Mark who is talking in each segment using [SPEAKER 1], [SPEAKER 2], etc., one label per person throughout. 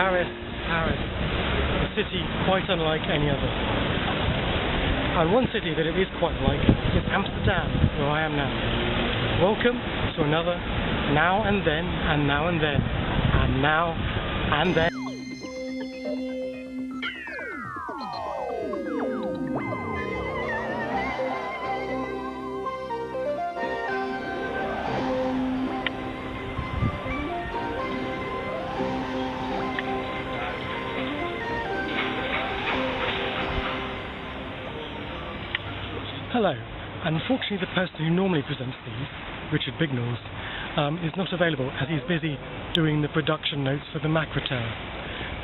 [SPEAKER 1] Paris, a city quite unlike any other. And one city that it is quite like is Amsterdam, where I am now. Welcome to another Now and Then, and Now and Then, and Now and Then. Hello. Unfortunately, the person who normally presents these, Richard Bignells, is not available as he's busy doing the production notes for the Macra Tower.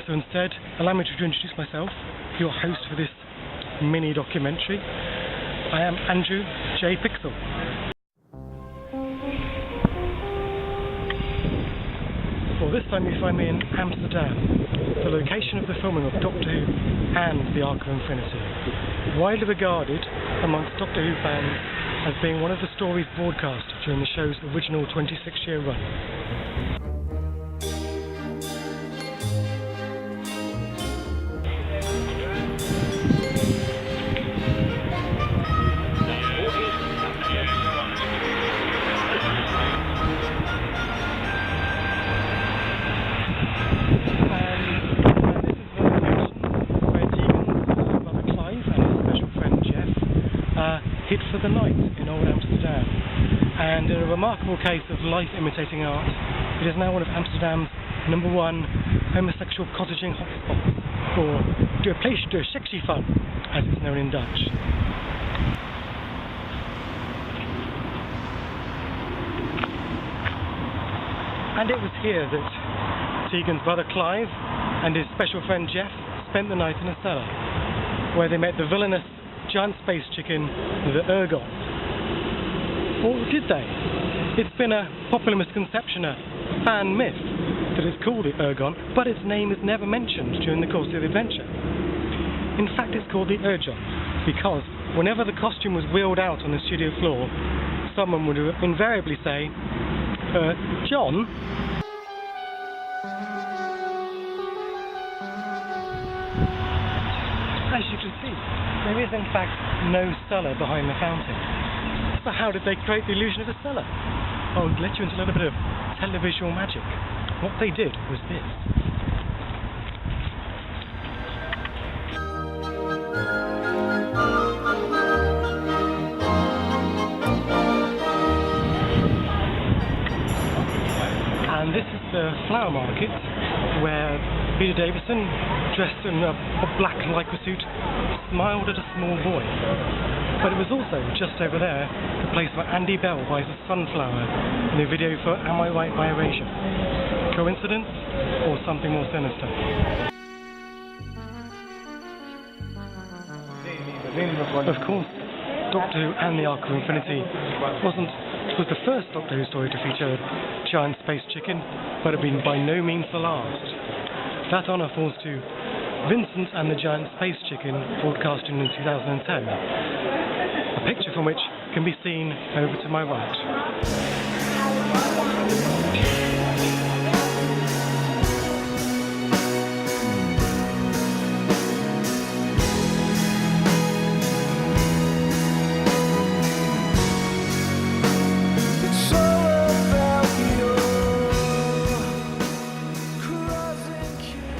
[SPEAKER 1] So instead, allow me to introduce myself, your host for this mini documentary. I am Andrew J. Pixel. Well, this time you find me in Amsterdam, the location of the filming of Doctor Who and the Ark of Infinity, widely regarded amongst Doctor Who fans as being one of the stories broadcast during the show's original 26-year run. Hid for the night in old Amsterdam, and in a remarkable case of life imitating art, it is now one of Amsterdam's #1 homosexual cottaging hotspots, or de place de sexy fun, as it's known in Dutch. And it was here that Tegan's brother Clive and his special friend Jeff spent the night in a cellar, where they met the villainous giant space chicken, the Ergon. Or did they? It's been a popular misconception, a fan myth, that it's called the Ergon, but its name is never mentioned during the course of the adventure. In fact, it's called the Urgon, because whenever the costume was wheeled out on the studio floor, someone would invariably say, John? As you can see, there is in fact no cellar behind the fountain. So how did they create the illusion of a cellar? I'll let you into a little bit of televisual magic. What they did was this. And this is the flower market where Peter Davison, dressed in a black lycra suit, smiled at a small boy. But it was also, just over there, the place where Andy Bell buys a sunflower in the video for Am I Right by Erasure. Coincidence, or something more sinister? Of course, Doctor Who and the Ark of Infinity was the first Doctor Who story to feature a giant space chicken, but had been by no means the last. That honour falls to Vincent and the Giant Space Chicken, broadcasting in 2010. A picture from which can be seen over to my right.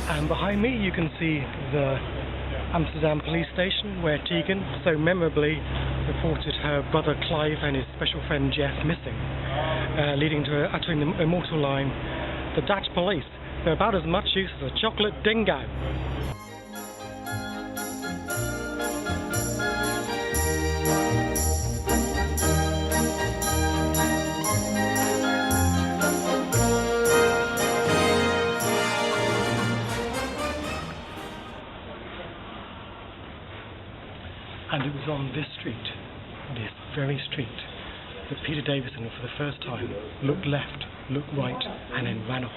[SPEAKER 1] And behind me you can see the Amsterdam police station, where Tegan so memorably reported her brother Clive and his special friend Jeff missing, leading to her uttering the immortal line, "The Dutch police, they're about as much use as a chocolate dingo." And it was on this street, this very street, that Peter Davison, for the first time, looked left, looked right, and then ran off.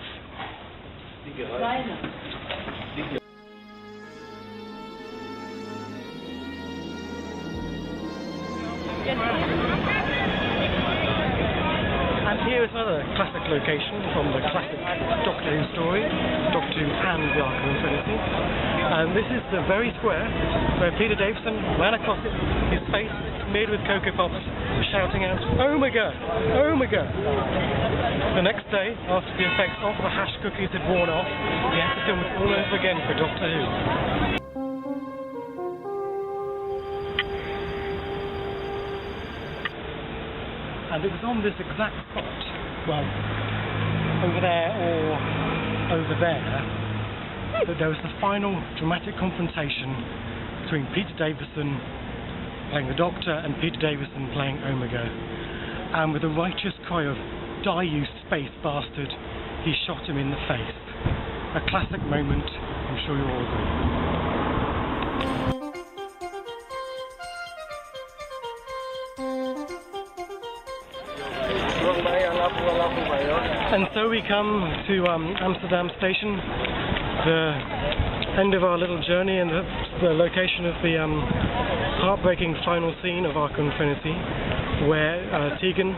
[SPEAKER 1] And here is another classic location from the classic Doctor Who story, Doctor Who and the Ark of Infinity. And this is the very square where Peter Davison ran across it, his face smeared with Cocoa Pops, shouting out, "Omega! Omega!" The next day, after the effects of the hash cookies had worn off, he had to film it all over again for Doctor Who. And it was on this exact spot, well, over there or over there, that there was the final dramatic confrontation between Peter Davison playing the Doctor and Peter Davison playing Omega. And with a righteous cry of, "Die, you space bastard," he shot him in the face. A classic moment, I'm sure you all agree. And so we come to Amsterdam Station, the end of our little journey and the location of the heartbreaking final scene of Ark of Infinity, where Tegan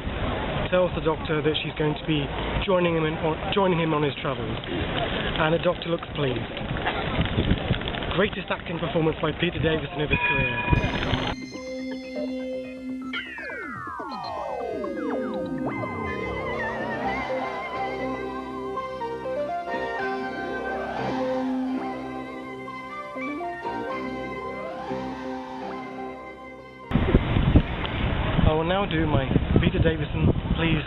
[SPEAKER 1] tells the Doctor that she's going to be joining him on his travels, and the Doctor looks pleased. Greatest acting performance by Peter Davison of his career. I will now do my Peter Davison, please